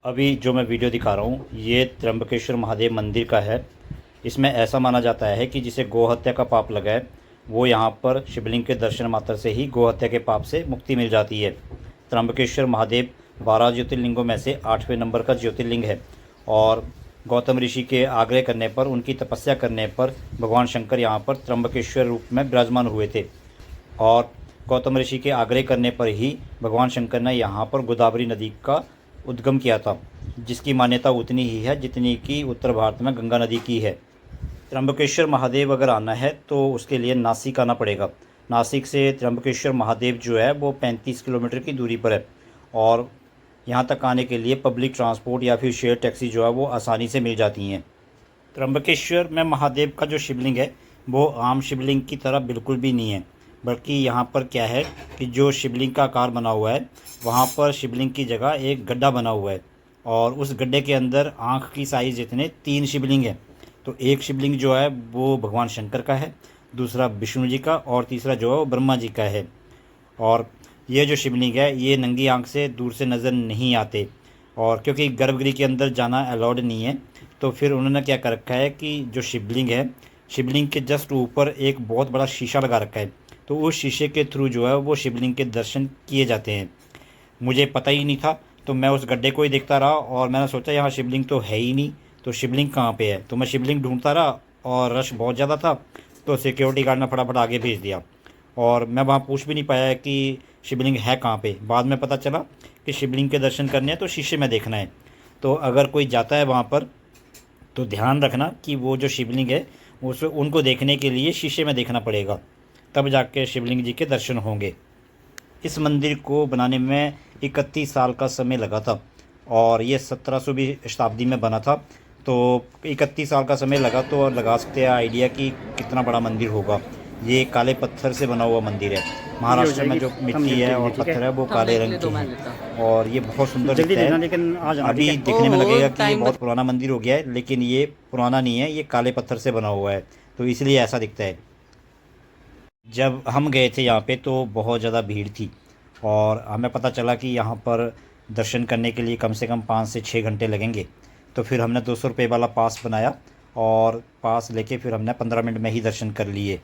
अभी जो मैं वीडियो दिखा रहा हूँ ये त्र्यंबकेश्वर महादेव मंदिर का है। इसमें ऐसा माना जाता है कि जिसे गोहत्या का पाप लगा है वो यहाँ पर शिवलिंग के दर्शन मात्र से ही गोहत्या के पाप से मुक्ति मिल जाती है। त्र्यंबकेश्वर महादेव 12 ज्योतिर्लिंगों में से 8वें नंबर का ज्योतिर्लिंग है और गौतम ऋषि के आग्रह करने पर, उनकी तपस्या करने पर भगवान शंकर यहाँ पर त्र्यंबकेश्वर रूप में विराजमान हुए थे। और गौतम ऋषि के आग्रह करने पर ही भगवान शंकर ने यहाँ पर गोदावरी नदी का उद्गम किया था, जिसकी मान्यता उतनी ही है जितनी कि उत्तर भारत में गंगा नदी की है। त्र्यंबकेश्वर महादेव अगर आना है तो उसके लिए नासिक आना पड़ेगा। नासिक से त्र्यंबकेश्वर महादेव जो है वो 35 किलोमीटर की दूरी पर है और यहाँ तक आने के लिए पब्लिक ट्रांसपोर्ट या फिर शेयर टैक्सी जो है वो आसानी से मिल जाती हैं। त्र्यंबकेश्वर में महादेव का जो शिवलिंग है वो आम शिवलिंग की तरह बिल्कुल भी नहीं है, बल्कि यहाँ पर क्या है कि जो शिवलिंग का आकार बना हुआ है वहाँ पर शिवलिंग की जगह एक गड्ढा बना हुआ है और उस गड्ढे के अंदर आँख की साइज़ जितने 3 शिवलिंग हैं। तो एक शिवलिंग जो है वो भगवान शंकर का है, दूसरा विष्णु जी का और तीसरा जो है वो ब्रह्मा जी का है। और ये जो शिवलिंग है ये नंगी आँख से दूर से नज़र नहीं आते और क्योंकि गर्भगृह के अंदर जाना अलाउड नहीं है तो फिर उन्होंने क्या कर रखा है कि जो शिवलिंग है, शिवलिंग के जस्ट ऊपर एक बहुत बड़ा शीशा लगा रखा है। तो उस शीशे के थ्रू जो है वो शिवलिंग के दर्शन किए जाते हैं। मुझे पता ही नहीं था तो मैं उस गड्ढे को ही देखता रहा और मैंने सोचा यहाँ शिवलिंग तो है ही नहीं, तो शिवलिंग कहाँ पे है। तो मैं शिवलिंग ढूंढता रहा और रश बहुत ज़्यादा था तो सिक्योरिटी गार्ड ने फटाफट आगे भेज दिया और मैं वहाँ पूछ भी नहीं पाया कि शिवलिंग है कहाँ पे। बाद में पता चला कि शिवलिंग के दर्शन करने हैं तो शीशे में देखना है। तो अगर कोई जाता है वहाँ पर तो ध्यान रखना कि वो जो शिवलिंग है उनको देखने के लिए शीशे में देखना पड़ेगा, तब जाके शिवलिंग जी के दर्शन होंगे। इस मंदिर को बनाने में 31 साल का समय लगा था और ये 17वीं शताब्दी में बना था। तो 31 साल का समय लगा तो लगा सकते हैं आइडिया कि कितना बड़ा मंदिर होगा। ये काले पत्थर से बना हुआ मंदिर है। महाराष्ट्र में जो मिट्टी है और पत्थर है वो काले रंग की है और ये बहुत सुंदर दिखता है। लेकिन अभी दिखने में लगेगा कि ये बहुत पुराना मंदिर हो गया है, लेकिन ये पुराना नहीं है, ये काले पत्थर से बना हुआ है तो इसलिए ऐसा दिखता है। जब हम गए थे यहाँ पे तो बहुत ज़्यादा भीड़ थी और हमें पता चला कि यहाँ पर दर्शन करने के लिए कम से कम 5 से 6 घंटे लगेंगे। तो फिर हमने 200 रुपये वाला पास बनाया और पास लेके फिर हमने 15 मिनट में ही दर्शन कर लिए।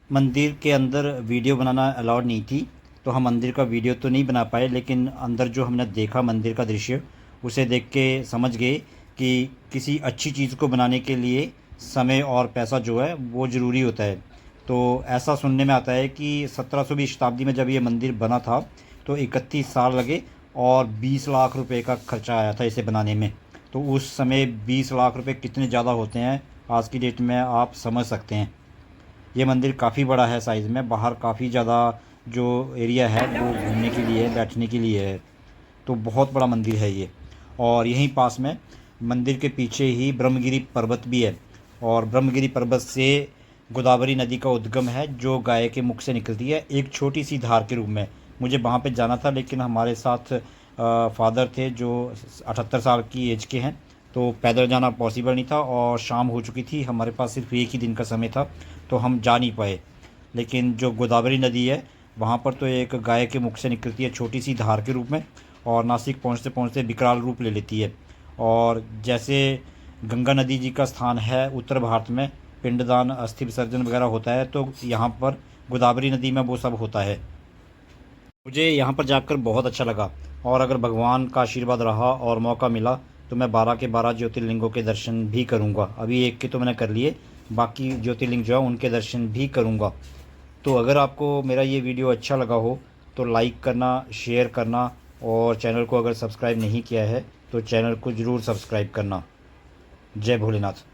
मंदिर के अंदर वीडियो बनाना अलाउड नहीं थी तो हम मंदिर का वीडियो तो नहीं बना पाए, लेकिन अंदर जो हमने देखा मंदिर का दृश्य उसे देख के समझ गए कि किसी अच्छी चीज़ को बनाने के लिए समय और पैसा जो है वो ज़रूरी होता है। तो ऐसा सुनने में आता है कि 17वीं शताब्दी में जब ये मंदिर बना था तो 31 साल लगे और 20 लाख रुपए का खर्चा आया था इसे बनाने में। तो उस समय 20 लाख रुपए कितने ज़्यादा होते हैं आज की डेट में आप समझ सकते हैं। ये मंदिर काफ़ी बड़ा है साइज़ में, बाहर काफ़ी ज़्यादा जो एरिया है वो घूमने के लिए बैठने के लिए है, तो बहुत बड़ा मंदिर है ये। और यहीं पास में मंदिर के पीछे ही ब्रह्मगिरी पर्वत भी है और ब्रह्मगिरी पर्वत से गोदावरी नदी का उद्गम है जो गाय के मुख से निकलती है एक छोटी सी धार के रूप में। मुझे वहाँ पे जाना था लेकिन हमारे साथ फादर थे जो 78 साल की एज के हैं, तो पैदल जाना पॉसिबल नहीं था और शाम हो चुकी थी, हमारे पास सिर्फ एक ही दिन का समय था तो हम जा नहीं पाए। लेकिन जो गोदावरी नदी है वहाँ पर तो एक गाय के मुख से निकलती है छोटी सी धार के रूप में और नासिक पहुँचते पहुँचते विकराल रूप ले लेती है। और जैसे गंगा नदी जी का स्थान है उत्तर भारत में, पिंडदान अस्थि विसर्जन वगैरह होता है, तो यहाँ पर गोदावरी नदी में वो सब होता है। मुझे यहाँ पर जाकर बहुत अच्छा लगा और अगर भगवान का आशीर्वाद रहा और मौका मिला तो मैं 12 के 12 ज्योतिर्लिंगों के दर्शन भी करूँगा। अभी एक के तो मैंने कर लिए, बाकी ज्योतिर्लिंग जो है उनके दर्शन भी करूँगा। तो अगर आपको मेरा ये वीडियो अच्छा लगा हो तो लाइक करना, शेयर करना और चैनल को अगर सब्सक्राइब नहीं किया है तो चैनल को ज़रूर सब्सक्राइब करना। जय भोलेनाथ।